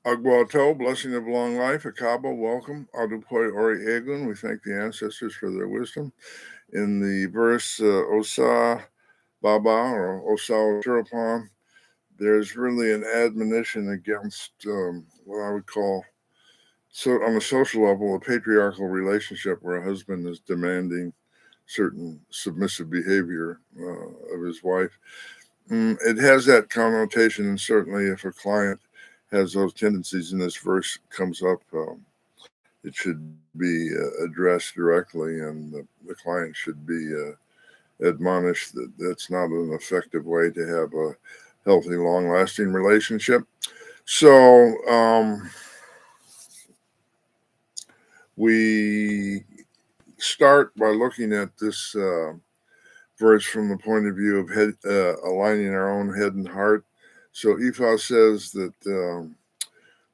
Agwato, blessing of long life, Akaba, welcome. Adupoi Ori Egun, we thank the ancestors for their wisdom. In the verse Osa Baba or Osa Oturupon, there's really an admonition against what I would call, so on a social level, a patriarchal relationship where a husband is demanding certain submissive behavior of his wife. It has that connotation, and certainly if a client has those tendencies and this verse comes up, it should be addressed directly, and the client should be admonished that that's not an effective way to have a healthy, long-lasting relationship. So we start by looking at this verse from the point of view of aligning our own head and heart. So Ifa says that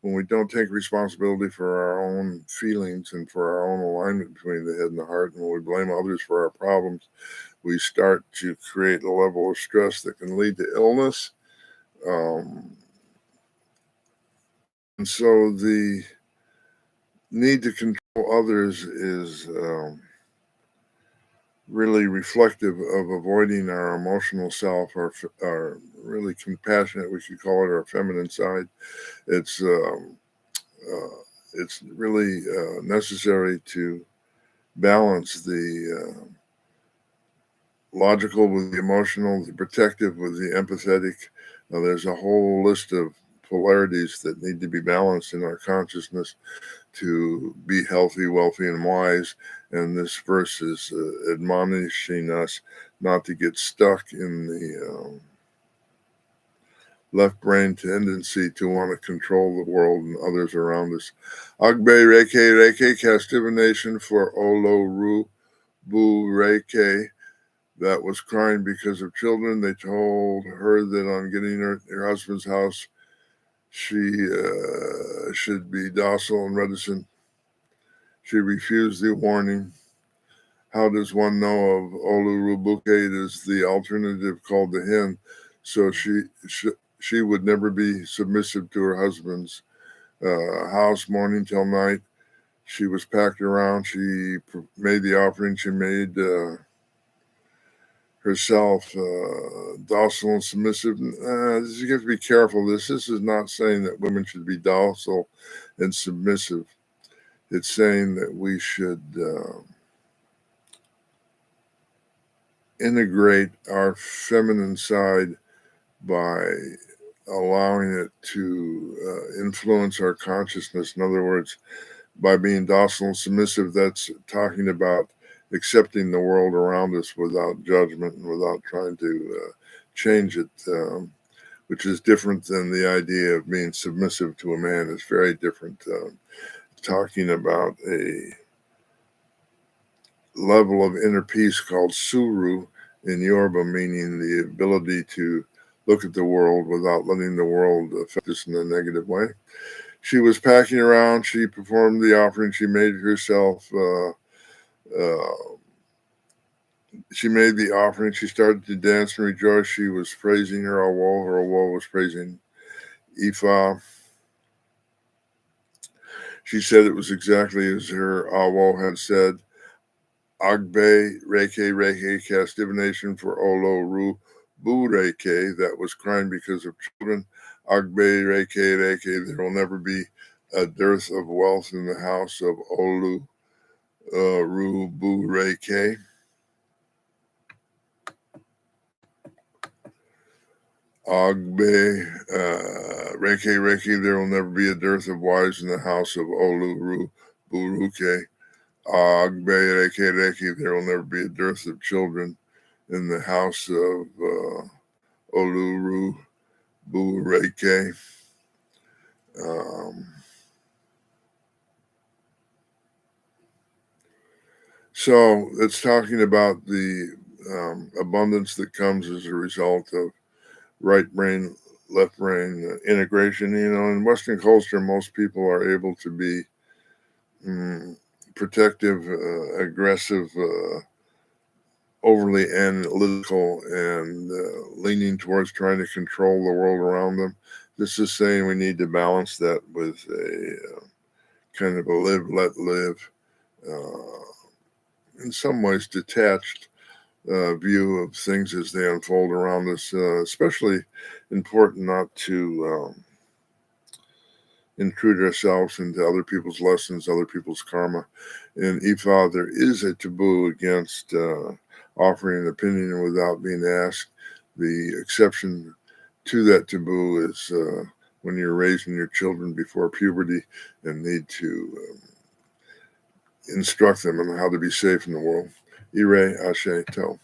when we don't take responsibility for our own feelings and for our own alignment between the head and the heart, and when we blame others for our problems, we start to create a level of stress that can lead to illness. And so the need to control others is really reflective of avoiding our emotional self, our really compassionate, we should call it our feminine side. It's really necessary to balance the logical with the emotional, the protective with the empathetic. There's a whole list of polarities that need to be balanced in our consciousness to be healthy, wealthy, and wise. And this verse is admonishing us not to get stuck in the left brain tendency to want to control the world and others around us. Agbe Reke cast divination for Olo Ru Bu Reke that was crying because of children. They told her that on getting her husband's house, she should be docile and reticent. She refused the warning. How does one know of Olurubuke? It is the alternative called the hen. So she would never be submissive to her husband's house morning till night. She was packed around. She made the offering. She made herself docile and submissive. You have to be careful. This is not saying that women should be docile and submissive. It's saying that we should integrate our feminine side by allowing it to influence our consciousness. In other words, by being docile and submissive, that's talking about accepting the world around us without judgment and without trying to change it, which is different than the idea of being submissive to a man. It's very different. Talking about a level of inner peace called suru in Yoruba, meaning the ability to look at the world without letting the world affect us in a negative way. She was packing around. She performed the offering. She made herself. She made the offering. She started to dance and rejoice. She was praising her awo. Her awo was praising Ifa. She said it was exactly as her awo had said. Agbe Reke cast divination for Olo Ru Bu Reke that was crying because of children. Agbe Reke, there will never be a dearth of wealth in the house of Olu Ru Bu Reke. Agbe Reke, there will never be a dearth of wives in the house of Olu Ru Bu Ruke. Agbe Reke, there will never be a dearth of children in the house of Oluru Bureke. So it's talking about the abundance that comes as a result of right brain, left brain integration. In Western culture, most people are able to be protective, aggressive, overly analytical, and leaning towards trying to control the world around them. This is saying we need to balance that with a kind of a live, let live, in some ways detached view of things as they unfold around us. Especially important not to intrude ourselves into other people's lessons, other people's karma. In Ifa, there is a taboo against offering an opinion without being asked. The exception to that taboo is when you're raising your children before puberty and need to instruct them on how to be safe in the world. Ire Ashe To.